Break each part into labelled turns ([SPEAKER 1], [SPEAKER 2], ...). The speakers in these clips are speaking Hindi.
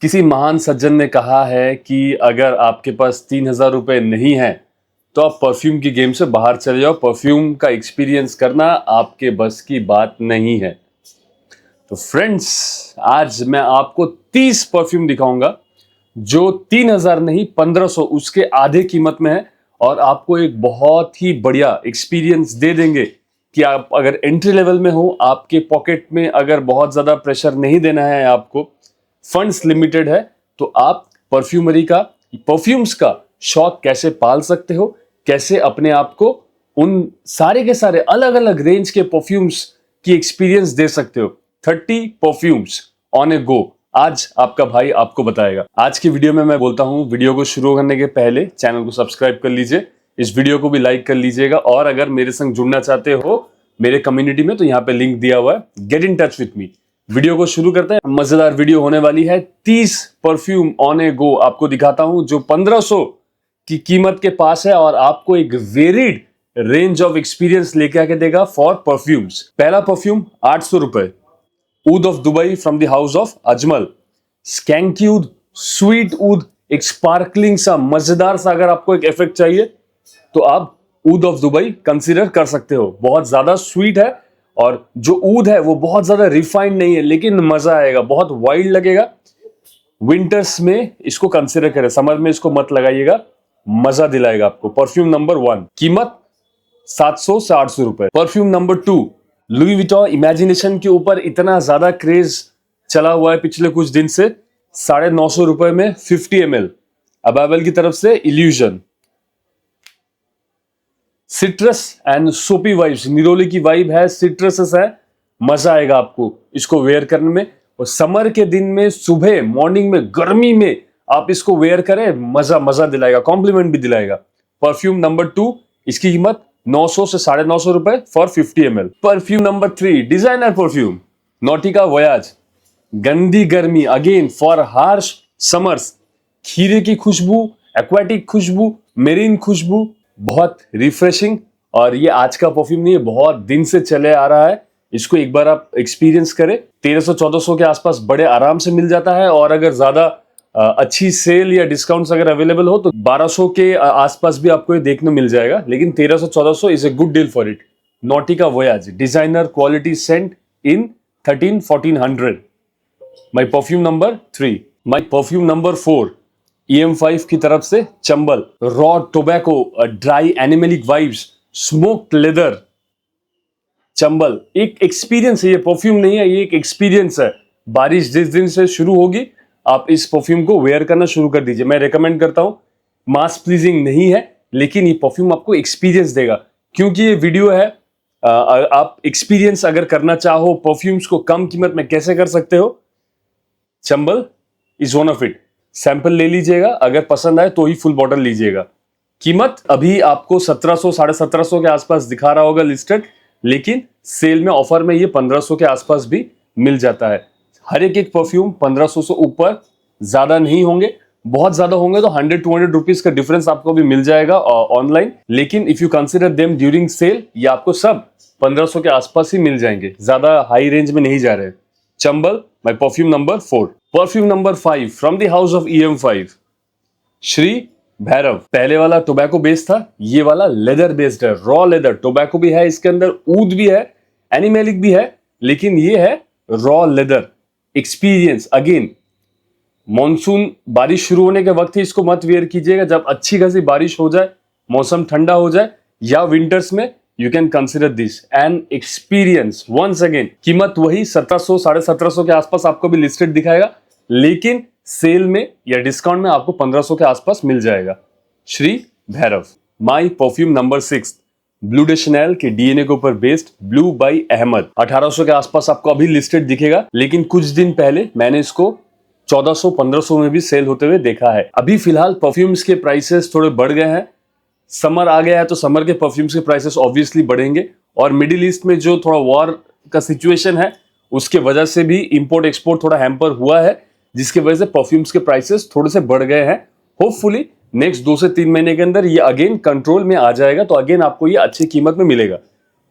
[SPEAKER 1] किसी महान सज्जन ने कहा है कि अगर आपके पास 3,000 रुपए नहीं है तो आप परफ्यूम की गेम से बाहर चले जाओ। परफ्यूम का एक्सपीरियंस करना आपके बस की बात नहीं है। तो फ्रेंड्स, आज मैं आपको 30 परफ्यूम दिखाऊंगा जो 3,000 नहीं 1,500 उसके आधे कीमत में है और आपको एक बहुत ही बढ़िया एक्सपीरियंस दे देंगे कि आप अगर एंट्री लेवल में हो, आपके पॉकेट में अगर बहुत ज्यादा प्रेशर नहीं देना है, आपको फंड्स लिमिटेड है, तो आप परफ्यूम्स का शौक कैसे पाल सकते हो, कैसे अपने आप को उन सारे के सारे अलग अलग रेंज के परफ्यूम्स की एक्सपीरियंस दे सकते हो। 30 परफ्यूम्स ऑन ए गो आज आपका भाई आपको बताएगा। आज की वीडियो में मैं बोलता हूं, वीडियो को शुरू करने के पहले चैनल को सब्सक्राइब कर लीजिए, इस वीडियो को भी लाइक कर लीजिएगा और अगर मेरे संग जुड़ना चाहते हो मेरे कम्युनिटी में तो यहाँ पे लिंक दिया हुआ है, get in touch with me. Video को शुरू करते हैं। मजेदार वीडियो होने वाली है। 30 परफ्यूम ऑन ए गो आपको दिखाता हूं जो 1,500 की कीमत के पास है और आपको एक वेरिड रेंज ऑफ एक्सपीरियंस लेके आके देगा फॉर परफ्यूम्स। पहला परफ्यूम 800 रुपए, oud of Dubai from the house of Ajmal. Skanky oud, sweet oud, एक स्पार्कलिंग सा मजेदार सा अगर आपको एक इफेक्ट चाहिए तो आप ऊद ऑफ दुबई कंसीडर कर सकते हो। बहुत ज्यादा स्वीट है और जो ऊद है वो बहुत ज्यादा रिफाइंड नहीं है, लेकिन मजा आएगा, बहुत वाइल्ड लगेगा। विंटर्स में इसको कंसीडर करें, समर में इसको मत लगाइएगा, मजा दिलाएगा आपको। परफ्यूम नंबर 1, कीमत 700 से 800 रुपए। Perfume number 2, Louis Vuitton imagination के ऊपर इतना ज्यादा क्रेज चला हुआ है पिछले कुछ दिन से। 950 रुपए में 50 ml अबैबल की तरफ से इल्यूजन। सिट्रस एंड सोपी वाइब्स, निरोली की वाइब है, सिट्रस है, मजा आएगा आपको इसको वेयर करने में। और समर के दिन में सुबह मॉर्निंग में गर्मी में आप इसको वेयर करें, मजा दिलाएगा, कॉम्प्लीमेंट भी दिलाएगा। परफ्यूम नंबर 2, इसकी कीमत 900 से 950 रुपए for 50 ml। Perfume number 3, designer perfume नॉटिका voyage. गंदी गर्मी अगेन फॉर हार्श समर्स। खीरे की खुशबू, एक्वाटिक खुशबू, मेरीन खुशबू, बहुत रिफ्रेशिंग। और ये आज का परफ्यूम नहीं है, बहुत दिन से चले आ रहा है। इसको एक बार आप एक्सपीरियंस करें। 1300-1400 के आसपास बड़े आराम से मिल जाता है और अगर ज्यादा अच्छी सेल या डिस्काउंट्स अगर अवेलेबल हो तो 1200 के आसपास भी आपको ये देखने मिल जाएगा, लेकिन 1300-1400 is a good deal for it. Nautica voyage designer quality scent in 13-1400। My perfume number 3। My perfume number 4, EM5 की तरफ से Chambal. Raw tobacco, dry animalic vibes, smoked leather, Chambal. एक एक्सपीरियंस है, ये परफ्यूम नहीं है, ये एक एक्सपीरियंस है। बारिश जिस दिन से शुरू होगी आप इस परफ्यूम को वेयर करना शुरू कर दीजिए। मैं रेकमेंड करता हूं, मास प्लीजिंग नहीं है, लेकिन ये परफ्यूम आपको एक्सपीरियंस देगा। क्योंकि ये वीडियो है, आप एक्सपीरियंस अगर करना चाहो परफ्यूम्स को कम कीमत में कैसे कर सकते हो, Chambal is one of it. Sample ले लीजिएगा, अगर पसंद आए तो ही फुल बॉटल लीजिएगा। कीमत अभी आपको 1700 1750 के आसपास दिखा रहा होगा लिस्टेड, लेकिन सेल में ऑफर में ये 1500 के आसपास भी मिल जाता है। हर एक परफ्यूम 1500 से ऊपर ज्यादा नहीं होंगे, बहुत ज्यादा होंगे तो 100-200 रुपीज का डिफरेंस आपको भी मिल जाएगा ऑनलाइन, लेकिन if you consider them during sale ये आपको सब 1500 के आसपास ही मिल जाएंगे, ज्यादा हाई रेंज में नहीं जा रहे। Chambal, my perfume number 4। Perfume number 5 from the house of EM5, Shri Bhairav. पहले वाला टोबैको बेस्ड था, ये वाला लेदर बेस्ड है, रॉ लेदर। टोबैको भी है इसके अंदर, ऊद भी है, एनिमेलिक भी है, लेकिन ये है raw leather experience. Again monsoon बारिश शुरू होने के वक्त ही इसको मत वेयर कीजिएगा, जब अच्छी खासी बारिश हो जाए, मौसम ठंडा हो जाए, या विंटर्स में you can consider this an experience. Once again कीमत वही 1700 1750 के आसपास आपको भी लिस्टेड दिखाएगा, लेकिन सेल में या डिस्काउंट में आपको 1500 के आसपास मिल जाएगा। Shri Bhairav. My perfume number 6, Bleu de Chanel के DNA के ऊपर बेस्ड ब्लू बाई अहमद। 1800 के आसपास आपको अभी लिस्टेड दिखेगा, लेकिन कुछ दिन पहले मैंने इसको 1400-1500 में भी सेल होते हुए देखा है। अभी फिलहाल परफ्यूम्स के प्राइसेस थोड़े बढ़ गए हैं, समर आ गया है तो समर के परफ्यूम्स के प्राइसेस ऑब्वियसली बढ़ेंगे, और मिडिल ईस्ट में जो थोड़ा वॉर का सिचुएशन है उसके वजह से भी इंपोर्ट एक्सपोर्ट थोड़ा हैम्पर हुआ है, जिसकी वजह से परफ्यूम्स के प्राइसेस थोड़े से बढ़ गए हैं। होपफुली नेक्स्ट 2 से 3 महीने के अंदर ये अगेन कंट्रोल में आ जाएगा, तो अगेन आपको ये अच्छी कीमत में मिलेगा।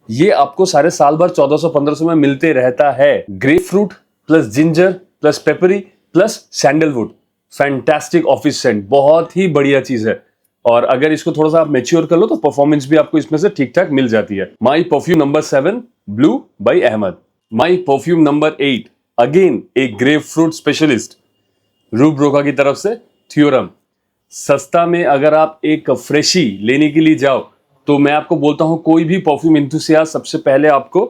[SPEAKER 1] ये आपको साल भर 1400-1500 में मिलते रहता है। Grapefruit plus ginger plus peppery, plus sandalwood. Fantastic office scent, बहुत ही बढ़िया चीज है। और अगर इसको थोड़ा सा आप मेच्योर कर लो तो परफॉर्मेंस भी आपको इसमें से ठीक ठाक मिल जाती है। My perfume number 7 blue by Ahmed. My perfume number 8 again a grapefruit specialist, Rue Broca की तरफ से थ्योरम। सस्ता में अगर आप एक फ्रेशी लेने के लिए जाओ तो मैं आपको बोलता हूं कोई भी परफ्यूम इंथुसियास्ट सबसे पहले आपको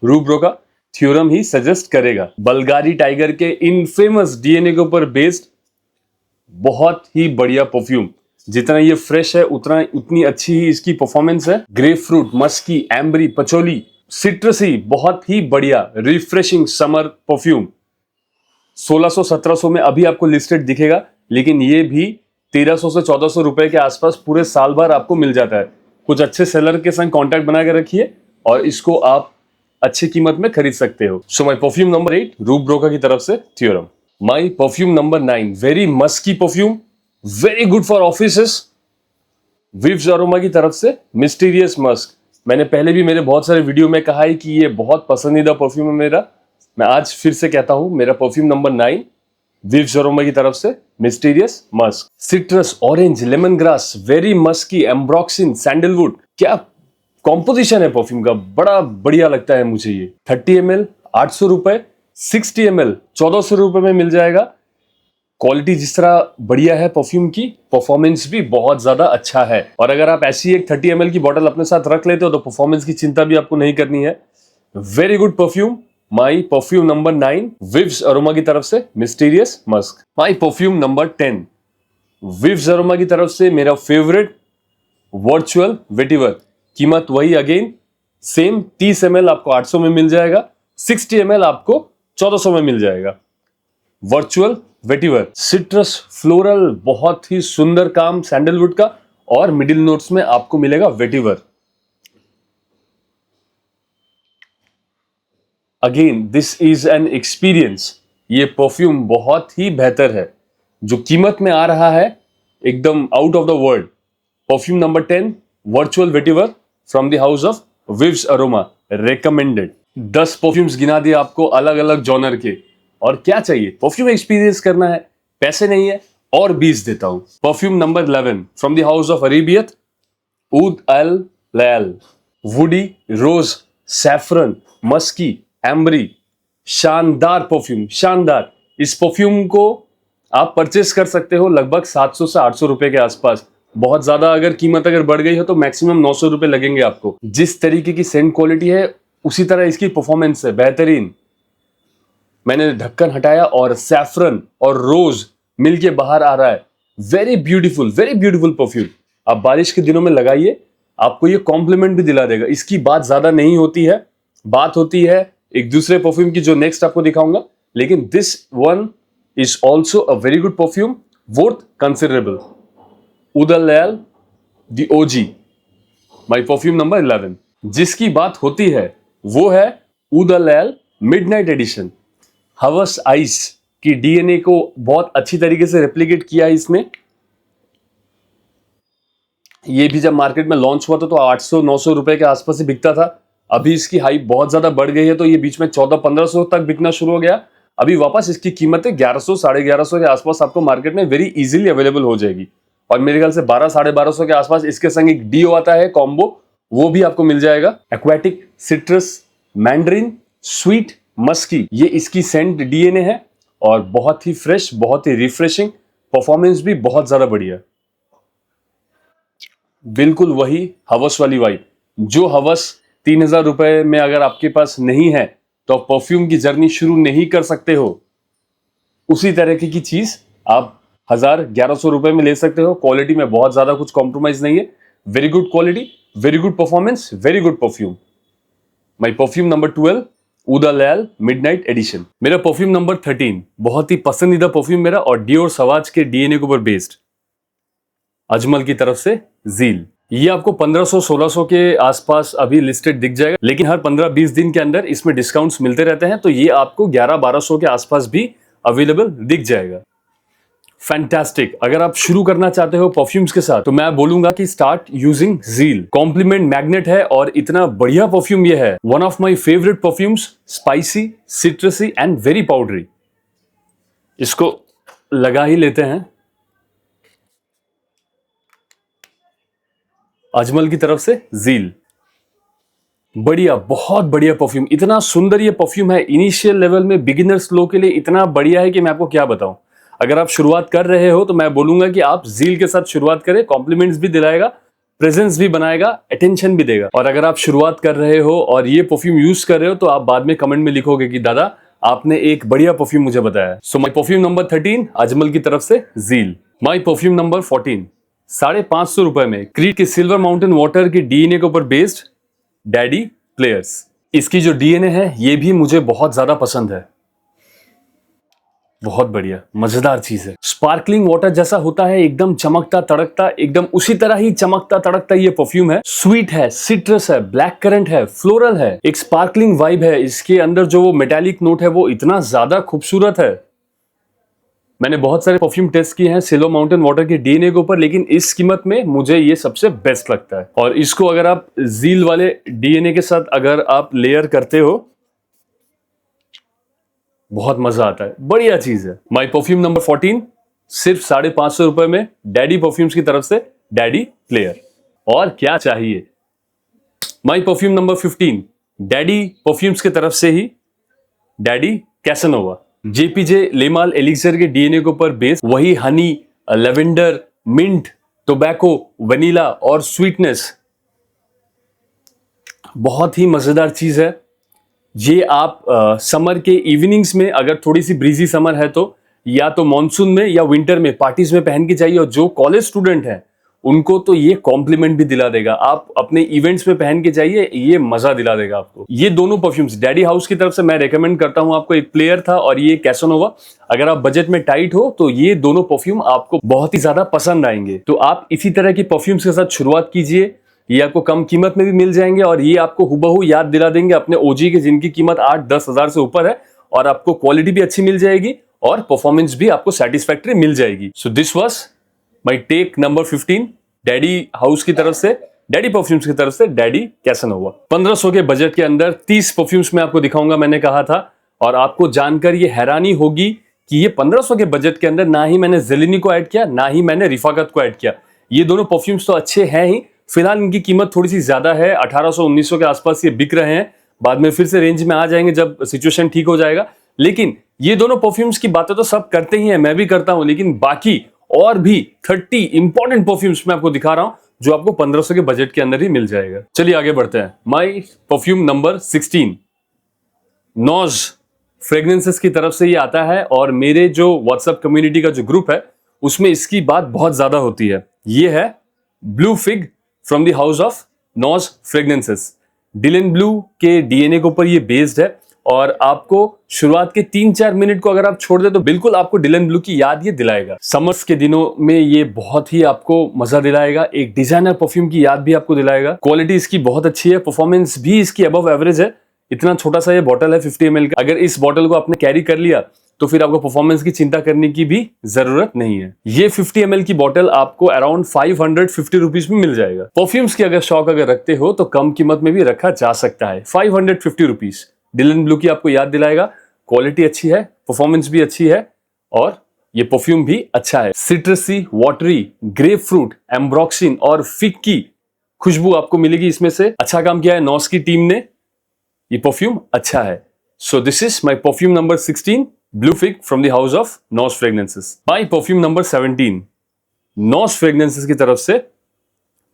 [SPEAKER 1] रूप रोका थ्योरम ही सजेस्ट करेगा। बल्गारी टाइगर के इनफेमस डीएनए के ऊपर बेस्ड बहुत ही बढ़िया परफ्यूम। जितना ये फ्रेश है उतनी अच्छी ही इसकी परफॉर्मेंस है। Grapefruit, musky, ambery, patchouli, citrusy, बहुत ही बढ़िया रिफ्रेशिंग समर परफ्यूम। 1600-1700 में अभी आपको लिस्टेड दिखेगा, लेकिन ये भी 1300 से 1400 रुपए के आसपास पूरे साल भर आपको मिल जाता है। कुछ अच्छे सेलर के संग कांटेक्ट बना के रखिए और इसको आप अच्छी कीमत में खरीद सकते हो। सो माई परफ्यूम नंबर 8 रूप ब्रोका की तरफ से theorem. My perfume number 9 very musky perfume, very good for offices, विव्स अरोमा की तरफ से मिस्टीरियस मस्क। मैंने पहले भी मेरे बहुत सारे वीडियो में कहा है कि ये बहुत पसंदीदा परफ्यूम है मेरा। मैं आज फिर से कहता हूं, मेरा परफ्यूम नंबर 9 विव्स अरोमा की तरफ से mysterious musk. Citrus, orange, lemon grass, very musky, ambroxan, sandalwood. क्या कॉम्पोजिशन है परफ्यूम का, बड़ा बढ़िया लगता है मुझे ये। 30 ml 800 रुपए, 60 ml 1400 रुपए में मिल जाएगा। क्वालिटी जिस तरह बढ़िया है परफ्यूम की, परफॉर्मेंस भी बहुत ज्यादा अच्छा है। और अगर आप ऐसी एक 30 ml की बोतल अपने साथ रख लेते हो तो परफॉर्मेंस की चिंता भी आपको नहीं करनी है। Very good perfume. My perfume number 9 Vivs aroma की तरफ से mysterious musk. My perfume number 10 Vivs aroma की तरफ से मेरा फेवरेट वर्चुअल वेटिवर। कीमत वही अगेन सेम, 30 ml आपको 800 में मिल जाएगा, 60 ml आपको 1400 में मिल जाएगा। वर्चुअल वेटिवर, सिट्रस, फ्लोरल, बहुत ही सुंदर काम सैंडलवुड का, और मिडिल नोट्स में आपको मिलेगा vetiver. Again this is an experience. ये परफ्यूम बहुत ही बेहतर है। जो कीमत में आ रहा है एकदम out of the world. Perfume number 10 virtual vetiver from the house of views aroma, recommended. 10 perfumes गिना दिए आपको अलग अलग जॉनर के, और क्या चाहिए? परफ्यूम एक्सपीरियंस करना है, पैसे नहीं है, और 20 देता हूं। Perfume number 11 from the house of Arabiyat, oud al layl, woody, rose, saffron, musky, ambery. शानदार परफ्यूम, शानदार। इस परफ्यूम को आप परचेस कर सकते हो लगभग 700 से 800 रुपए के आसपास। बहुत ज्यादा अगर कीमत अगर बढ़ गई हो तो मैक्सिमम 900 रुपए लगेंगे आपको। जिस तरीके की सेंट क्वालिटी है उसी तरह इसकी परफॉर्मेंस है, बेहतरीन। मैंने ढक्कन हटाया और सैफरन और रोज मिलके बाहर आ रहा है। Very beautiful perfume. आप बारिश के दिनों में लगाइए, आपको ये कॉम्प्लीमेंट भी दिला देगा। इसकी बात ज्यादा नहीं होती है, बात होती है एक दूसरे परफ्यूम की जो नेक्स्ट आपको दिखाऊंगा, लेकिन this one is also a very good perfume, worth considerable. Oud al layl the OG, my perfume number 11। जिसकी बात होती है वो है ऊद अल लैल मिडनाइट एडिशन। हवस आइस की डीएनए को बहुत अच्छी तरीके से रेप्लिकेट किया है इसने। ये भी जब मार्केट में लॉन्च हुआ था तो 800-900 रुपए के आसपास ही बिकता था। अभी इसकी हाइप बहुत ज्यादा बढ़ गई है तो ये बीच में 1400-1500 तक बिकना शुरू हो गया। अभी वापस इसकी कीमतें 1100-1150 के आसपास आपको मार्केट में वेरी इजीली अवेलेबल हो जाएगी। और मेरे ख्याल से 1200-1250 के आसपास इसके संग एक डीओ आता है कॉम्बो, वो भी आपको मिल जाएगा। Aquatic, citrus, mandarin, sweet, musky, ये इसकी सेंट डीएनए है और बहुत ही फ्रेश, बहुत ही रिफ्रेशिंग, परफॉर्मेंस भी बहुत ज्यादा बढ़िया। बिल्कुल वही हवस वाली वाइब। जो हवस 3000 रुपए में अगर आपके पास नहीं है तो आप परफ्यूम की जर्नी शुरू नहीं कर सकते हो, उसी तरह की चीज आप 1000-1100 रुपए में ले सकते हो। क्वालिटी में बहुत ज्यादा कुछ कॉम्प्रोमाइज नहीं है। Very good quality, very good performance, very good perfume. My perfume number 12 oud al layl midnight edition. मेरा परफ्यूम नंबर 13 बहुत ही पसंदीदा परफ्यूम मेरा, और डियोर सवाज के डीएनए के ऊपर बेस्ड, अजमल की तरफ से जील। ये आपको 1500-1600 के आसपास अभी लिस्टेड दिख जाएगा, लेकिन हर 15-20 दिन के अंदर इसमें डिस्काउंट्स मिलते रहते हैं, तो ये आपको 1100-1200 के आसपास भी अवेलेबल दिख जाएगा। फैंटास्टिक। अगर आप शुरू करना चाहते हो परफ्यूम्स के साथ तो मैं बोलूंगा कि स्टार्ट यूजिंग जील। कॉम्प्लीमेंट मैग्नेट है और इतना बढ़िया परफ्यूम ये है। One of my favourite perfumes, spicy, सिट्रसी and very powdery. इसको लगा ही लेते हैं। अजमल की तरफ से ज़ील। बढ़िया, बहुत बढ़िया परफ्यूम, इतना सुंदर ये परफ्यूम है। इनिशियल लेवल में बिगिनर्स लोग के लिए इतना बढ़िया है कि मैं आपको क्या बताऊं। अगर आप शुरुआत कर रहे हो तो मैं बोलूंगा कि आप ज़ील के साथ शुरुआत करें। कॉम्प्लीमेंट्स भी दिलाएगा, प्रेजेंस भी बनाएगा, अटेंशन भी देगा। और अगर आप शुरुआत कर रहे हो और ये परफ्यूम यूज कर रहे हो तो आप बाद में कमेंट में लिखोगे कि दादा आपने एक बढ़िया परफ्यूम मुझे बताया। सो माई परफ्यूम नंबर 13 अजमल की तरफ से ज़ील। माई परफ्यूम नंबर 14 ₹550 में क्रीड के सिल्वर माउंटेन वाटर के डीएनए के ऊपर बेस्ड डैडी प्लेयर्स। इसकी जो डीएनए है ये भी मुझे बहुत ज्यादा पसंद है। बहुत बढ़िया, मजेदार चीज है। स्पार्कलिंग वाटर जैसा होता है, एकदम चमकता तड़कता, एकदम उसी तरह ही चमकता तड़कता ये परफ्यूम है। स्वीट है, सिट्रस है, ब्लैक करंट है, फ्लोरल है, एक स्पार्कलिंग वाइब है। इसके अंदर जो वो मेटालिक नोट है वो इतना ज्यादा खूबसूरत है। मैंने बहुत सारे परफ्यूम टेस्ट किए हैं सिल्वर माउंटेन वाटर के डीएनए के ऊपर, लेकिन इस कीमत में मुझे ये सबसे बेस्ट लगता है। और इसको अगर आप ज़ील वाले डीएनए के साथ अगर आप लेयर करते हो, बहुत मजा आता है, बढ़िया चीज है। माई परफ्यूम नंबर 14 सिर्फ ₹550 में डैडी परफ्यूम्स की तरफ से डैडी प्लेयर। और क्या चाहिए। My perfume number 15 daddy perfumes की तरफ से ही daddy Casanova. JPG le male elixir के डीएनए के ऊपर बेस, वही honey, lavender, mint, tobacco, vanilla और स्वीटनेस। बहुत ही मजेदार चीज है ये। आप समर के इवनिंग्स में, अगर थोड़ी सी ब्रीजी समर है तो, या तो मॉनसून में या विंटर में पार्टीज में पहन के जाइए। और जो कॉलेज स्टूडेंट हैं उनको तो ये कॉम्प्लीमेंट भी दिला देगा। आप अपने इवेंट्स में पहन के जाइए, ये मजा दिला देगा आपको। ये दोनों परफ्यूम्स डैडी हाउस की तरफ से मैं रेकमेंड करता हूं आपको। एक प्लेयर था और ये कैसनोवा। अगर आप बजट में टाइट हो तो ये दोनों परफ्यूम आपको बहुत ही ज्यादा पसंद आएंगे। तो आप इसी तरह की परफ्यूम्स के साथ शुरुआत कीजिए। ये आपको कम कीमत में भी मिल जाएंगे और ये आपको हुबहू याद दिला देंगे अपने ओजी के, जिनकी कीमत 8-10 हजार से ऊपर है। और आपको क्वालिटी भी अच्छी मिल जाएगी और परफॉर्मेंस भी आपको सेटिस्फैक्टरी मिल जाएगी। So this was my take number 15 daddy house की तरफ से, डैडी परफ्यूम्स की तरफ से डैडी कैसनोवा। 1500 के बजट के अंदर 30 परफ्यूम्स मैं आपको दिखाऊंगा, मैंने कहा था। और आपको जानकर ये हैरानी होगी कि ये 1500 के बजट के अंदर ना ही मैंने ज़ेलिनी को ऐड किया, ना ही मैंने रिफाकत को ऐड किया। ये दोनों परफ्यूम्स तो अच्छे हैं ही, फिलहाल इनकी कीमत थोड़ी सी ज्यादा है। 1800-1900 के आसपास ये बिक रहे हैं। बाद में फिर से रेंज में आ जाएंगे जब सिचुएशन ठीक हो जाएगा। लेकिन ये दोनों परफ्यूम्स की बातें तो सब करते ही हैं, मैं भी करता हूं, लेकिन बाकी और भी 30 इंपॉर्टेंट परफ्यूम्स मैं आपको दिखा रहा हूं जो आपको 1500 के बजट के अंदर ही मिल जाएगा। चलिए आगे बढ़ते हैं। माई परफ्यूम नंबर 16 नॉज फ्रेग्रेंसेस की तरफ से ये आता है। और मेरे जो व्हाट्सएप कम्युनिटी का जो ग्रुप है उसमें इसकी बात बहुत ज्यादा होती है। ये है blue fig from the house of Nose fragrances. Dylan Blue के डीएनए के ऊपर ये बेस्ड है। और आपको शुरुआत के 3-4 मिनट को अगर आप छोड़ दे तो बिल्कुल आपको डिलन ब्लू की याद ये दिलाएगा। समर्स के दिनों में ये बहुत ही आपको मजा दिलाएगा। एक डिजाइनर परफ्यूम की याद भी आपको दिलाएगा। क्वालिटी इसकी बहुत अच्छी है, परफॉर्मेंस भी इसकी अबव एवरेज है। इतना छोटा सा ये बॉटल है 50 ml का। अगर इस बॉटल को आपने कैरी कर लिया तो फिर आपको परफॉर्मेंस की चिंता करने की भी जरूरत नहीं है। ये 50 ml की बॉटल आपको अराउंड 550 रुपीज में मिल जाएगा। परफ्यूम्स की अगर शौक अगर रखते हो तो कम कीमत में भी रखा जा सकता है। 550 रुपीज डिलन ब्लू की आपको याद दिलाएगा। क्वालिटी अच्छी है, परफॉर्मेंस भी अच्छी है और ये परफ्यूम भी अच्छा है। सिट्रसी, वाटरी, ग्रेप फ्रूट, एम्ब्रोक्सिन और फिग की खुशबू आपको मिलेगी इसमें से। अच्छा काम किया है नॉस की टीम ने, ये परफ्यूम अच्छा है। So this is my perfume number 16 blue fig from the house of NOS fragrances. My perfume number 17 NOS fragrances की तरफ से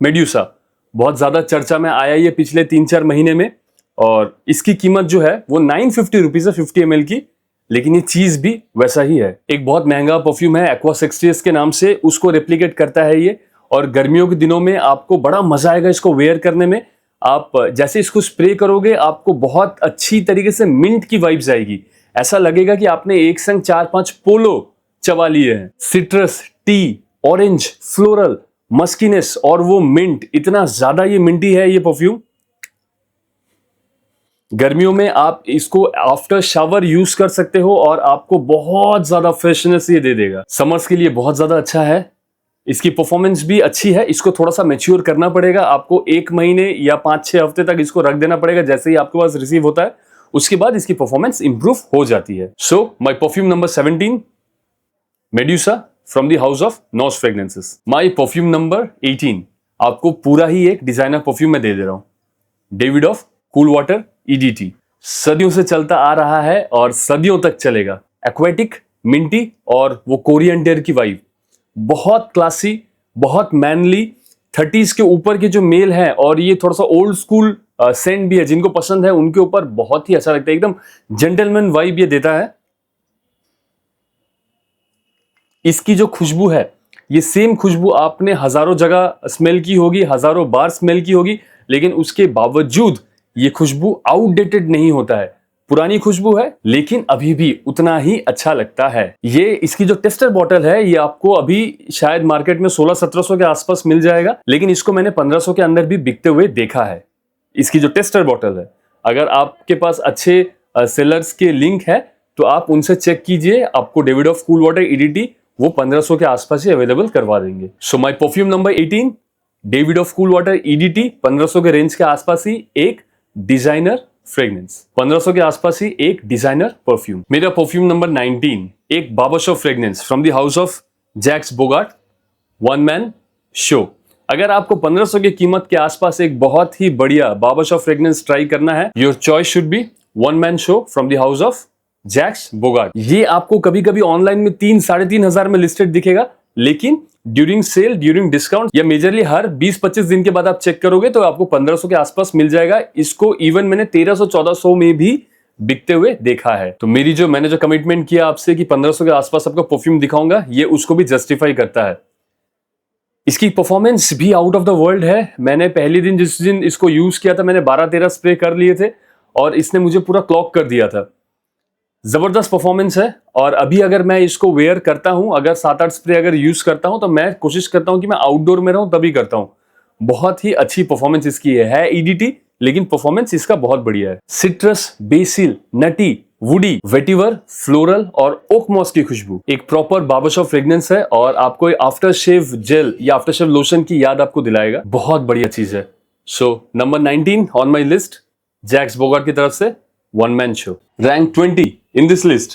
[SPEAKER 1] मेड्यूसा। बहुत ज्यादा चर्चा में आया ये पिछले 3-4 महीने में। और इसकी कीमत जो है वो 950 रुपीज है 50 ml की, लेकिन ये चीज भी वैसा ही है। एक बहुत महंगा परफ्यूम है एक्वा सेक्सटियस के नाम से, उसको रेप्लिकेट करता है ये। और गर्मियों के दिनों में आपको बड़ा मजा आएगा इसको वेयर करने में। आप जैसे इसको स्प्रे करोगे आपको बहुत अच्छी तरीके से मिंट की वाइब्स आएगी। ऐसा लगेगा कि आपने एक संग 4-5 पोलो चबा लिए हैं। सिट्रस, टी, ऑरेंज, फ्लोरल, मस्कीनेस और वो मिंट, इतना ज्यादा ये मिंटी है ये परफ्यूम। गर्मियों में आप इसको आफ्टर शावर यूज कर सकते हो और आपको बहुत ज्यादा फ्रेशनेस ये दे देगा। समर्स के लिए बहुत ज्यादा अच्छा है। इसकी परफॉर्मेंस भी अच्छी है। इसको थोड़ा सा मैच्योर करना पड़ेगा आपको। 1 महीने या 5-6 हफ्ते तक इसको रख देना पड़ेगा। जैसे ही आपके पास रिसीव होता है उसके बाद इसकी परफॉर्मेंस इंप्रूव हो जाती है। So my perfume number 17 medusa from the house of NOS fragrances. My perfume number 18, आपको पूरा ही एक डिजाइनर परफ्यूम में दे रहा हूं। David of cool water EDT, सदियों से चलता आ रहा है और सदियों तक चलेगा। एक्वेटिक, मिंटी और वो कोरिएंडर की वाइब, बहुत क्लासी, बहुत मैनली, 30s के ऊपर के जो मेल है और ये थोड़ा सा ओल्ड स्कूल सेंट भी है, जिनको पसंद है उनके ऊपर बहुत ही अच्छा लगता है। एकदम जेंटलमैन वाइब ये देता है। इसकी जो खुशबू है, ये सेम खुशबू आपने हजारों जगह स्मेल की होगी, हजारों बार स्मेल की होगी, लेकिन उसके बावजूद ये खुशबू आउटडेटेड नहीं होता है। पुरानी खुशबू है लेकिन अभी भी उतना ही अच्छा लगता है। ये इसकी जो टेस्टर बॉटल है, ये आपको अभी शायद मार्केट में 1600-1700 के आसपास मिल जाएगा, लेकिन इसको मैंने 1500 के अंदर भी बिकते हुए देखा है। इसकी जो टेस्टर बॉटल है, अगर आपके पास अच्छे सेलर्स के लिंक है तो आप उनसे चेक कीजिए, आपको David of cool water EDT वो 1500 के आसपास ही अवेलेबल करवा देंगे। So my perfume number 18, David of cool water EDT, 1500 के रेंज के आसपास ही एक डिजाइनर फ्रेग्रेंस, 1500 के आसपास ही एक डिजाइनर परफ्यूम। मेरा परफ्यूम नंबर 19, एक barbershop fragrance from the house of Jacques Bogart, one man show. अगर आपको 1500 की कीमत के आसपास एक बहुत ही बढ़िया बार्बरशॉप फ्रेग्रेंस ट्राई करना है, your choice should be one man show from the house of Jacques Bogart. ये आपको कभी कभी ऑनलाइन में 3-3,500 में लिस्टेड दिखेगा, लेकिन ड्यूरिंग सेल, ड्यूरिंग डिस्काउंट या मेजरली हर 20-25 दिन के बाद आप चेक करोगे तो आपको 1500 के आसपास मिल जाएगा। इसको इवन मैंने 1300-1400 में भी बिकते हुए देखा है। तो मैंने जो कमिटमेंट किया आपसे कि 1500 के आसपास आपको परफ्यूम दिखाऊंगा, ये उसको भी जस्टिफाई करता है। इसकी परफॉर्मेंस भी आउट ऑफ द वर्ल्ड है। मैंने पहले दिन जिस दिन इसको यूज किया था, मैंने 12-13 स्प्रे कर लिए थे और इसने मुझे पूरा क्लॉक कर दिया था। जबरदस्त परफॉर्मेंस है। और अभी अगर मैं इसको वेयर करता हूं, अगर 7-8 स्प्रे अगर यूज करता हूं, तो मैं कोशिश करता हूं कि मैं आउटडोर में रहूं तभी करता हूं। बहुत ही अच्छी परफॉर्मेंस इसकी है EDT, लेकिन परफॉर्मेंस इसका बहुत बढ़िया है। Citrus, basil, nutty, woody, vetiver, floral और ओक मॉस की खुशबू, एक प्रॉपर बार्बरशॉप फ्रेग्रेंस है और आपको आफ्टर शेव जेल या आफ्टर शेव लोशन की याद आपको दिलाएगा। बहुत बढ़िया चीज है। So number 19 on my list, Jacques Bogart की तरफ से one man show. Rank 20 in this list,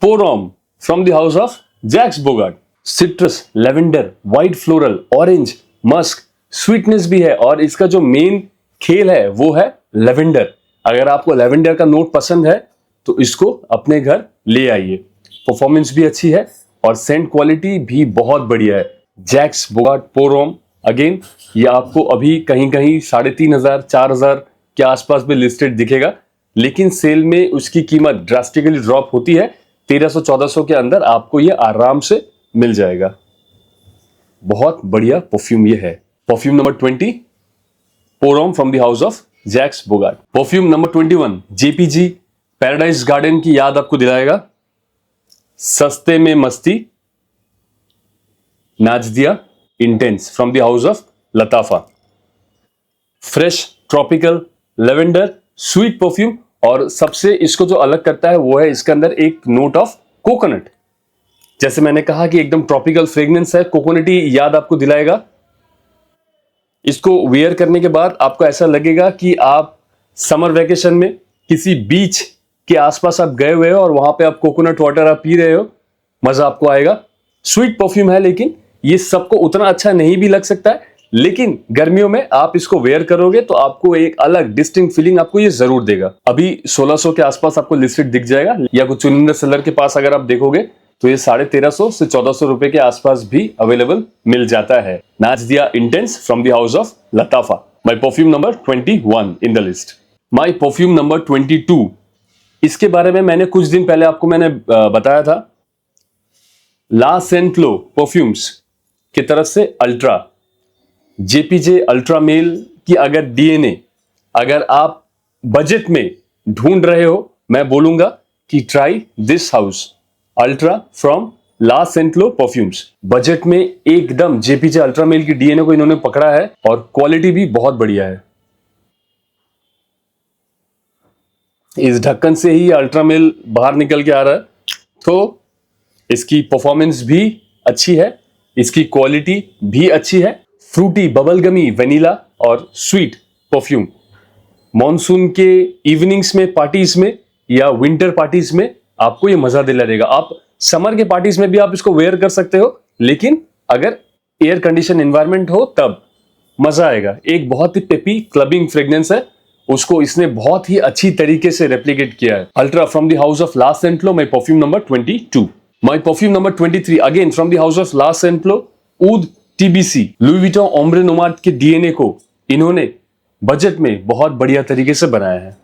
[SPEAKER 1] Pour Homme from the house of Jacques Bogart, citrus, lavender, white floral, orange, musk, sweetness भी है और इसका जो मेन खेल है वो है लेवेंडर। अगर आपको लेवेंडर का नोट पसंद है तो इसको अपने घर ले आइए। परफॉर्मेंस भी अच्छी है और सेंट क्वालिटी भी बहुत बढ़िया है। जैक्स बोगार्ट Pour Homme, अगेन ये आपको अभी कहीं कहीं 3500-4000 के आसपास भी लिस्टेड दिखेगा, लेकिन सेल में उसकी कीमत ड्रास्टिकली ड्रॉप होती है। 1300-1400 के अंदर आपको ये आराम से मिल जाएगा। बहुत बढ़िया परफ्यूम ये है। Perfume number 20, Pour Homme from the house of Jacques Bogart. Perfume number 21, JPG paradise garden की याद आपको दिलाएगा। सस्ते में मस्ती, Najdia intense from the house of Lattafa. Fresh, tropical, lavender, sweet perfume और सबसे इसको जो अलग करता है वो है इसके अंदर एक नोट ऑफ कोकोनट। जैसे मैंने कहा कि एकदम ट्रॉपिकल फ्रेग्रेंस है, कोकोनटी याद आपको दिलाएगा। इसको वेयर करने के बाद आपको ऐसा लगेगा कि आप समर वेकेशन में किसी बीच के आसपास आप गए हुए हो और वहां पे आप कोकोनट वाटर आप पी रहे हो, मजा आपको आएगा। स्वीट परफ्यूम है, लेकिन ये सबको उतना अच्छा नहीं भी लग सकता है, लेकिन गर्मियों में आप इसको वेयर करोगे तो आपको एक अलग डिस्टिंक्ट फीलिंग आपको ये जरूर देगा। अभी 1600 के आसपास आपको लिस्टेड दिख जाएगा, या कुछ चुनिंदा सेलर के पास अगर आप देखोगे तो ये 1350 से 1400 रुपए के आसपास भी अवेलेबल मिल जाता है। नाच दिया intense from the house of लताफा, my perfume number 21 in the list. My perfume number 22, इसके बारे में मैंने कुछ दिन पहले आपको मैंने बताया था। ला सेंट लो परफ्यूम्स की तरफ से अल्ट्रा, JPJ अल्ट्रा मेल की अगर DNA अगर आप बजट में ढूंढ रहे हो, मैं बोलूंगा कि try this house ultra from ला सेंट लो परफ्यूम्स। बजट में एकदम JPJ अल्ट्रा मेल की DNA को इन्होंने पकड़ा है और क्वालिटी भी बहुत बढ़िया है। इस ढक्कन से ही अल्ट्रा मेल बाहर निकल के आ रहा है, तो इसकी परफॉर्मेंस भी अच्छी है, इसकी क्वालिटी भी अच्छी है। फ्रूटी, बबलगमी, वेनिला और स्वीट परफ्यूम मॉनसून के इवनिंग्स में, पार्टीज में या विंटर पार्टीज में आपको ये मजा दिला देगा। आप समर के पार्टीज में भी आप इसको वेयर कर सकते हो, लेकिन अगर एयर कंडीशन एनवायरनमेंट हो तब मजा आएगा। एक बहुत ही पेपी क्लबिंग फ्रेग्रेंस है, उसको इसने बहुत ही अच्छी तरीके से रेप्लिकेट किया है। Ultra from the house of la Sentelo, my perfume number 22। My perfume number 23 again from the house of la Sentelo, oud TBC. Louis Vuitton Ombre Nomade के डीएनए को इन्होंने बजट में बहुत बढ़िया तरीके से बनाया है।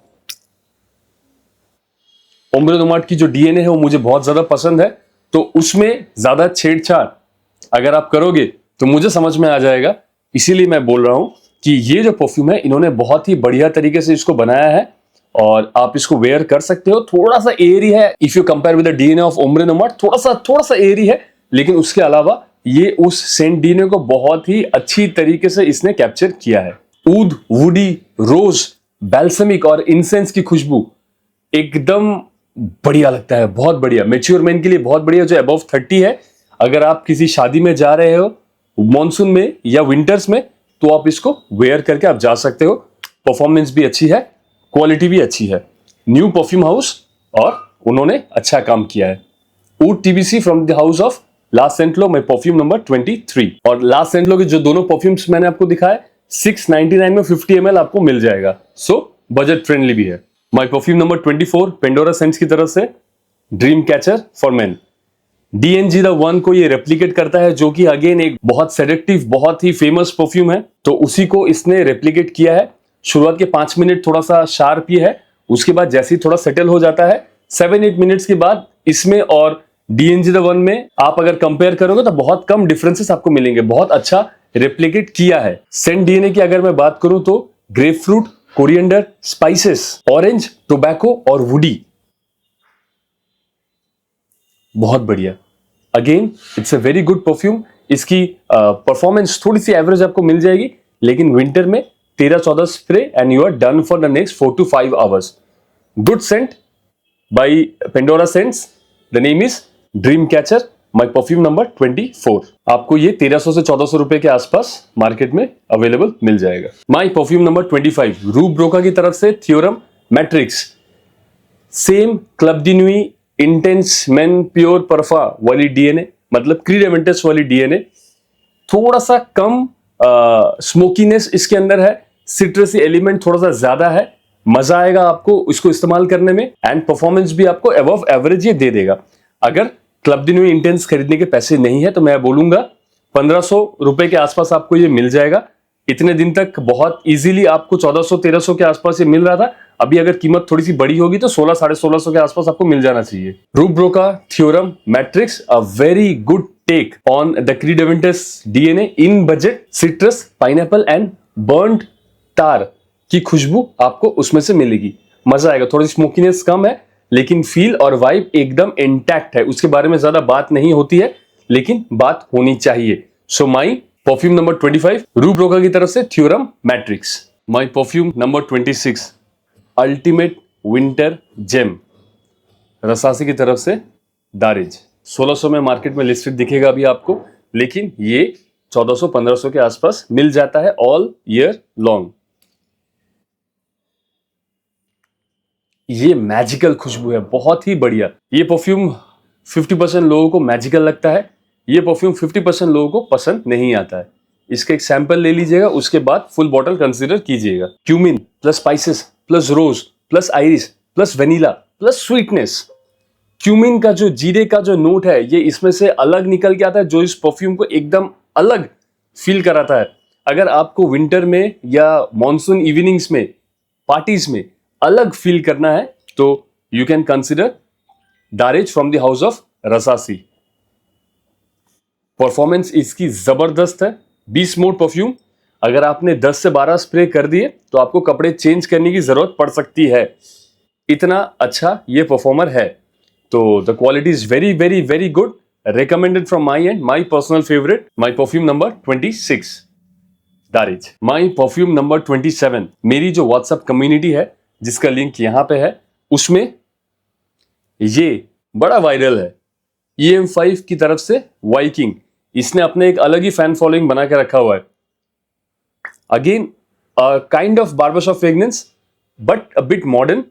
[SPEAKER 1] ओम्ब्रे नोमाड की जो डीएनए है वो मुझे बहुत ज्यादा पसंद है, तो उसमें ज्यादा छेड़छाड़ अगर आप करोगे तो मुझे समझ में आ जाएगा। इसीलिए मैं बोल रहा हूं कि ये जो परफ्यूम है इन्होंने बहुत ही बढ़िया तरीके से इसको बनाया है और आप इसको वेयर कर सकते हो। थोड़ा सा एयरी है if you compare with the DNA of ombre nomad, थोड़ा सा एयरी है, लेकिन उसके अलावा ये उस सेंट डीएनए को बहुत ही अच्छी तरीके से इसने कैप्चर किया है। ऊद, वुडी, रोज, बैल्समिक और इंसेंस की खुशबू एकदम बढ़िया लगता है, बहुत बढ़िया। मैच्योर मैन के लिए बहुत बढ़िया, जो अबव 30 है। अगर आप किसी शादी में जा रहे हो मॉनसून में या विंटर्स में, तो आप इसको वेयर करके आप जा सकते हो। परफॉर्मेंस भी अच्छी है, क्वालिटी भी अच्छी है। न्यू परफ्यूम हाउस और उन्होंने अच्छा काम किया है। Oud TBC from the house of la Sentelo, my perfume number 23। और ला सेंटलो के जो दोनों परफ्यूम्स मैंने आपको दिखाए 699 में 50 ml आपको मिल जाएगा, सो बजट फ्रेंडली भी है। My perfume number 24 Pandora scents की तरफ से dream catcher for men. D&G the one को ये रेप्लिकेट करता है, जो कि अगेन एक बहुत सेडेक्टिव, बहुत ही फेमस परफ्यूम है, तो उसी को इसने रेप्लिकेट किया है। शुरुआत के 5 मिनट थोड़ा सा शार्प ही है, उसके बाद जैसे ही थोड़ा सेटल हो जाता है 7-8 मिनट्स के बाद इसमें और डीएनजी द वन में आप अगर कंपेयर करोगे तो बहुत कम डिफरेंसेस आपको मिलेंगे। बहुत अच्छा रेप्लिकेट किया है। सेंट डीएनए की अगर मैं बात करूं तो grep fruit, coriander, spices, orange, tobacco और वुडी, बहुत बढ़िया। Again it's a very good perfume. इसकी परफॉर्मेंस थोड़ी सी एवरेज आपको मिल जाएगी, लेकिन विंटर में 13-14 spray and you are done for the next 4 to 5 hours. Good scent by Pandora scents, the name is dream catcher, my perfume number 24। आपको ये 1300 से 1400 रुपए के आसपास मार्केट में अवेलेबल मिल जाएगा। My perfume number 25 Rue Broca की तरफ से Theorem matrix, same Club de Nuit intense man pure parfum वाली डीएनए, मतलब क्रीड एवेंटस वाली डीएनए। थोड़ा सा कम स्मोकीनेस इसके अंदर है, सिट्रसी एलिमेंट थोड़ा सा ज्यादा है। मजा आएगा आपको इसको इस्तेमाल करने में एंड परफॉर्मेंस भी आपको अबव एवरेज ये दे देगा। अगर क्लब डी न्यूई इंटेंस खरीदने के पैसे नहीं है तो मैं बोलूंगा 1500 रुपए के आसपास आपको ये मिल जाएगा। इतने दिन तक बहुत इजीली आपको 1400-1300 के आसपास ये मिल रहा था। अभी अगर कीमत थोड़ी सी बड़ी होगी तो 1600-1650 के आसपास आपको मिल जाना चाहिए। Rue Broca Theorem matrix, a very good take on the Creed Aventus DNA in budget. Citrus, pineapple and burned tar की खुशबू आपको उसमें से मिलेगी। मजा आएगा। थोड़ी स्मोकीनेस कम है, लेकिन फील और वाइब एकदम इंटैक्ट है। उसके बारे में ज्यादा बात नहीं होती है, लेकिन बात होनी चाहिए। So my perfume number 25 Rue Broca की तरफ से Theorem matrix. My perfume number 26 ultimate winter gem, Rasasi की तरफ से दारिज। 1600 में मार्केट में लिस्टेड दिखेगा अभी आपको, लेकिन ये 1400-1500 के आसपास मिल जाता है ऑल ईयर लॉन्ग। ये मैजिकल खुशबू है, बहुत ही बढ़िया। ये परफ्यूम 50% लोगों को मैजिकल लगता है, ये परफ्यूम 50% लोगों को पसंद नहीं आता है। इसका एक सैंपल ले लीजिएगा, उसके बाद फुल बॉटल कंसीडर कीजिएगा। Cumin plus spices plus rose plus iris plus vanilla plus sweetness. Cumin का जो जीरे का जो नोट है ये इसमें से अलग निकल के आता है, जो इस परफ्यूम को एकदम अलग फील कराता है। अगर आपको विंटर में या मॉनसून इवनिंग्स में, पार्टीज में अलग फील करना है तो you can consider Daarej from the house of Rasasi. Performance इसकी जबरदस्त है। 20 मोड परफ्यूम, अगर आपने 10 से 12 स्प्रे कर दिए तो आपको कपड़े चेंज करने की जरूरत पड़ सकती है, इतना अच्छा ये परफॉर्मर है। तो the quality is very very very good, recommended from my end, my personal favorite, my perfume number 26 दारिज। my perfume number 27 मेरी जो व्हाट्सएप कम्युनिटी है जिसका लिंक यहां पे है, उसमें ये बड़ा वायरल है। EM5 की तरफ से वाइकिंग, इसने अपने एक अलग ही फैन फॉलोइंग बना के रखा हुआ है। Again kind of barbershop fragrance but a bit modern.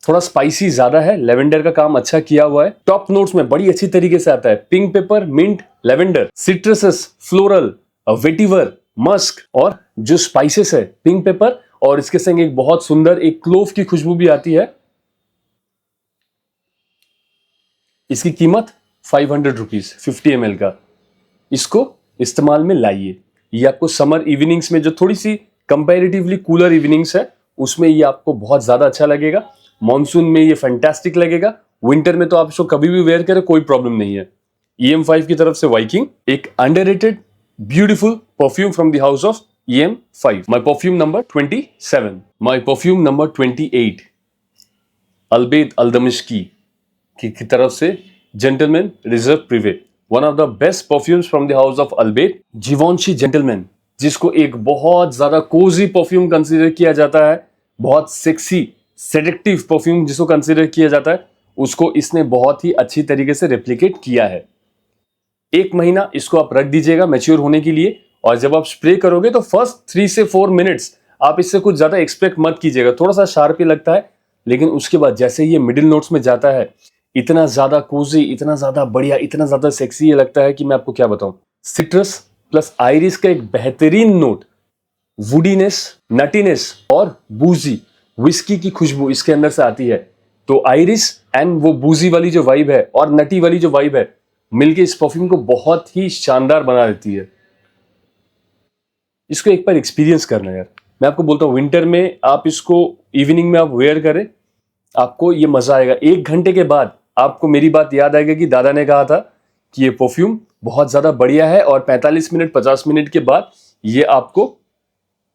[SPEAKER 1] थोड़ा स्पाइसी ज्यादा है, लेवेंडर का काम अच्छा किया हुआ है। टॉप नोट्स में बड़ी अच्छी तरीके से आता है pink pepper, mint, lavender, citruses, floral, vetiver, musk और जो स्पाइसेस है पिंक पेपर और इसके संग एक बहुत सुंदर एक क्लोव की खुशबू भी आती है। इसकी कीमत 500 रुपीज 50 ml का। इसको इस्तेमाल में लाइए। ये आपको समर इवनिंग्स में जो थोड़ी सी कंपैरेटिवली कूलर इवनिंग्स है उसमें ये आपको बहुत ज्यादा अच्छा लगेगा। मॉनसून में ये फैंटास्टिक लगेगा। विंटर में तो आप इसको कभी भी वेयर करें कोई प्रॉब्लम नहीं है। EM5 की तरफ से वाइकिंग, एक underrated beautiful perfume from the house of EM5। My perfume number 27, my perfume number 28 Albed Aldimishqi की तरफ से gentleman reserve prive, one of the best perfumes from the house of Albed. Givenchy gentleman, जिसको एक बहुत ज्यादा कोजी परफ्यूम कंसीडर किया जाता है, बहुत सेक्सी सेडेक्टिव परफ्यूम जिसको कंसीडर किया जाता है, उसको इसने बहुत ही अच्छी तरीके से रेप्लिकेट किया है। 1 महीना इसको आप रख दीजिएगा मैच्योर होने के लिए और जब आप स्प्रे करोगे तो फर्स्ट 3 से 4 मिनट्स आप इससे कुछ ज्यादा एक्सपेक्ट मत कीजिएगा। थोड़ा सा शार्प ही लगता है, लेकिन उसके बाद जैसे ये मिडिल नोट्स में जाता है इतना ज्यादा कोजी, इतना ज्यादा बढ़िया, इतना ज्यादा सेक्सी ये लगता है कि मैं आपको क्या बताऊं। सिट्रस प्लस आइरिस का एक बेहतरीन नोट, वुडीनेस, नटीनेस और बूजी विस्की की खुशबू इसके अंदर से आती है। तो आइरिस एंड वो बूजी वाली जो वाइब है और नटी वाली जो वाइब है मिलके इस परफ्यूम को बहुत ही शानदार बना देती है। इसको एक बार एक्सपीरियंस करना यार, मैं आपको बोलता हूँ विंटर में आप इसको इवनिंग में आप वेयर करें, आपको ये मजा आएगा। 1 घंटे के बाद आपको मेरी बात याद आएगा कि दादा ने कहा था कि ये परफ्यूम बहुत ज्यादा बढ़िया है और 45 मिनट 50 मिनट के बाद ये आपको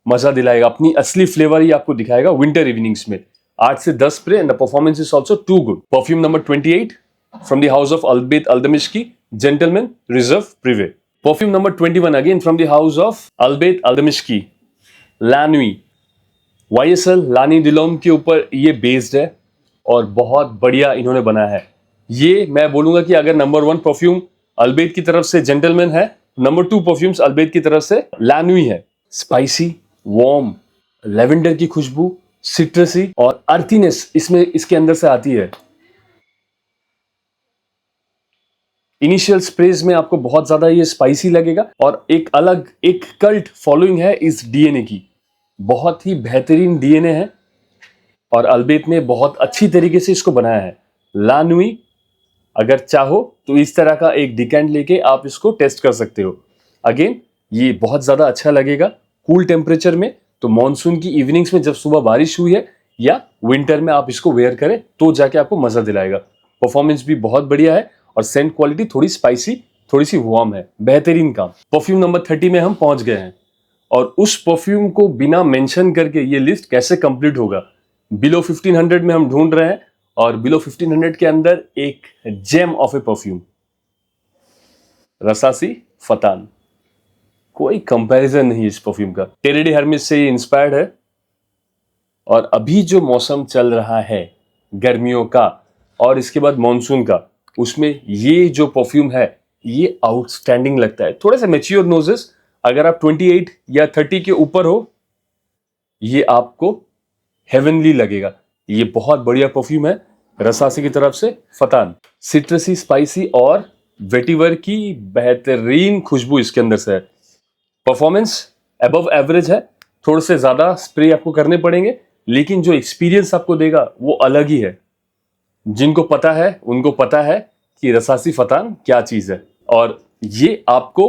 [SPEAKER 1] मजा दिलाएगा, अपनी असली फ्लेवर ही आपको दिखाएगा विंटर इवनिंग्स में। 8 से 10 spray and the performance is also too good. Perfume number 28 from the house of Albed Aldimishqi, gentleman reserve prive. Perfume number 21 again from the house of Albed Aldimishqi, La Nuit. YSL La Nuit दिलोम के ऊपर ये बेस्ड है और बहुत बढ़िया इन्होंने बनाया है। ये मैं बोलूंगा कि अगर नंबर 1 परफ्यूम अल्बेद की तरफ से जेंटलमैन है, नंबर 2 परफ्यूम्स अल्बेद की तरफ से लानुई है। स्पाइसी, वार्म, लेवेंडर की खुशबू, सिट्रसी और अर्थीनेस इसमें इसके अंदर से आती है। इनिशियल स्प्रेज में आपको बहुत ज्यादा ये स्पाइसी लगेगा और एक अलग एक कल्ट फॉलोइंग है इस डीएनए की, बहुत ही बेहतरीन डीएनए है और अल्बेद ने बहुत अच्छी तरीके से इसको बनाया है। लानुई, अगर चाहो तो इस तरह का एक डिकेंट लेके आप इसको टेस्ट कर सकते हो। अगेन ये बहुत ज्यादा अच्छा लगेगा कूल टेम्परेचर में, तो मॉनसून की इवनिंग्स में जब सुबह बारिश हुई है या विंटर में आप इसको वेयर करें तो जाके आपको मजा दिलाएगा। परफॉर्मेंस भी बहुत बढ़िया है और सेंट क्वालिटी थोड़ी स्पाइसी, थोड़ी सी वार्म है, बेहतरीन काम। परफ्यूम नंबर 30 में हम पहुंच गए हैं और उस परफ्यूम को बिना मेंशन करके ये लिस्ट कैसे कंप्लीट होगा। बिलो 1500 में हम ढूंढ रहे हैं और बिलो 1500 के अंदर एक जेम ऑफ ए परफ्यूम, रसासी फतान। कोई कंपैरिजन नहीं इस परफ्यूम का। टेरेडी हर्मिस से ये इंस्पायर्ड है और अभी जो मौसम चल रहा है गर्मियों का और इसके बाद मॉनसून का, उसमें ये जो परफ्यूम है ये आउटस्टैंडिंग लगता है। थोड़े से मैच्योर नोजेस, अगर आप 28 या 30 के ऊपर हो ये आपको हेवनली लगेगा। ये बहुत बढ़िया परफ्यूम है रसासी की तरफ से फतान। सिट्रसी, स्पाइसी और वेटिवर की बेहतरीन खुशबू इसके अंदर से है। परफॉर्मेंस अबव एवरेज है, थोड़े से ज्यादा स्प्रे आपको करने पड़ेंगे, लेकिन जो एक्सपीरियंस आपको देगा वो अलग ही है। जिनको पता है उनको पता है कि रसासी फतान क्या चीज है और ये आपको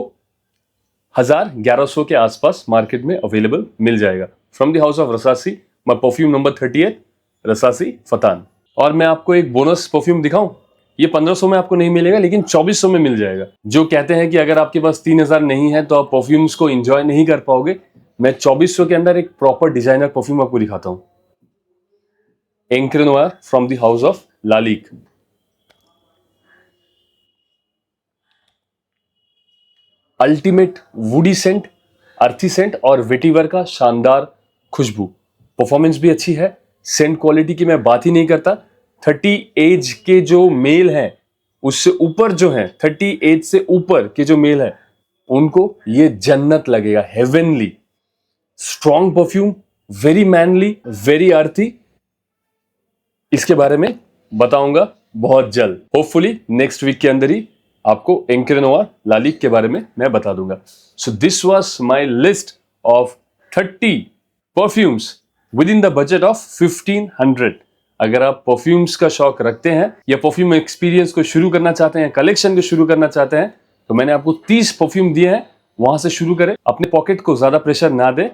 [SPEAKER 1] 1000-1100 के आसपास मार्केट में अवेलेबल मिल जाएगा। From the house of रसासी, my perfume number 38 रसासी फतान। और मैं आपको एक बोनस परफ्यूम दिखाऊं, ये 1500 में आपको नहीं मिलेगा लेकिन 2400 में मिल जाएगा। जो कहते हैं कि अगर आपके पास 3000 नहीं है तो आप परफ्यूम्स को एंजॉय नहीं कर पाओगे, मैं 2400 के अंदर एक प्रॉपर डिजाइनर परफ्यूम आपको दिखाता हूं। Encre Noire from the house of Lalique. Ultimate woody scent, earthy scent और वेटिवर का शानदार खुशबू। परफॉर्मेंस भी अच्छी है, सेंट क्वालिटी की मैं बात ही नहीं करता। 30 एज के जो मेल हैं उससे ऊपर जो हैं, 30 एज से ऊपर के जो मेल हैं उनको ये जन्नत लगेगा, heavenly. Strong perfume, very manly, very earthy इसके बारे में बताऊंगा बहुत जल्द, होपफुली नेक्स्ट वीक के अंदर ही आपको एंकर नोवा लालिक के बारे में मैं बता दूंगा। सो this was my list of 30 perfumes with in the budget of 1500। अगर आप परफ्यूम्स का शौक रखते हैं या परफ्यूम एक्सपीरियंस को शुरू करना चाहते हैं, कलेक्शन को शुरू करना चाहते हैं, तो मैंने आपको 30 परफ्यूम दिए हैं, वहां से शुरू करें। अपने पॉकेट को ज्यादा प्रेशर ना दे,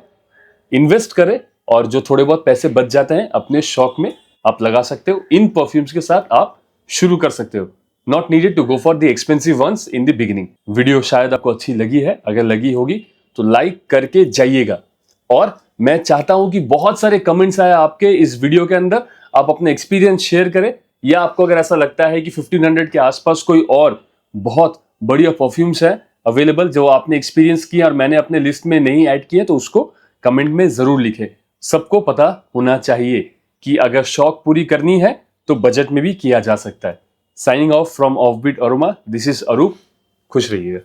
[SPEAKER 1] इन्वेस्ट करें और जो थोड़े बहुत पैसे बच जाते हैं अपने शौक में आप लगा सकते हो। इन परफ्यूम्स के साथ आप शुरू कर सकते हो। Not needed to go for the expensive ones in the beginning. Video शायद आपको अच्छी लगी है, अगर लगी होगी तो लाइक करके जाइएगा। और मैं चाहता हूं कि बहुत सारे कमेंट्स आए आपके इस वीडियो के अंदर, आप अपने एक्सपीरियंस शेयर करें, या आपको अगर ऐसा लगता है कि 1500 के आसपास कोई और बहुत बढ़िया परफ्यूम्स है अवेलेबल जो आपने एक्सपीरियंस किया और मैंने अपने लिस्ट में नहीं ऐड किए, तो उसको कमेंट में जरूर लिखें। सबको पता होना चाहिए कि अगर शौक पूरी करनी है तो बजट में भी किया जा सकता है। Signing off from offbeat aroma, this is Arup. खुश रहिएगा।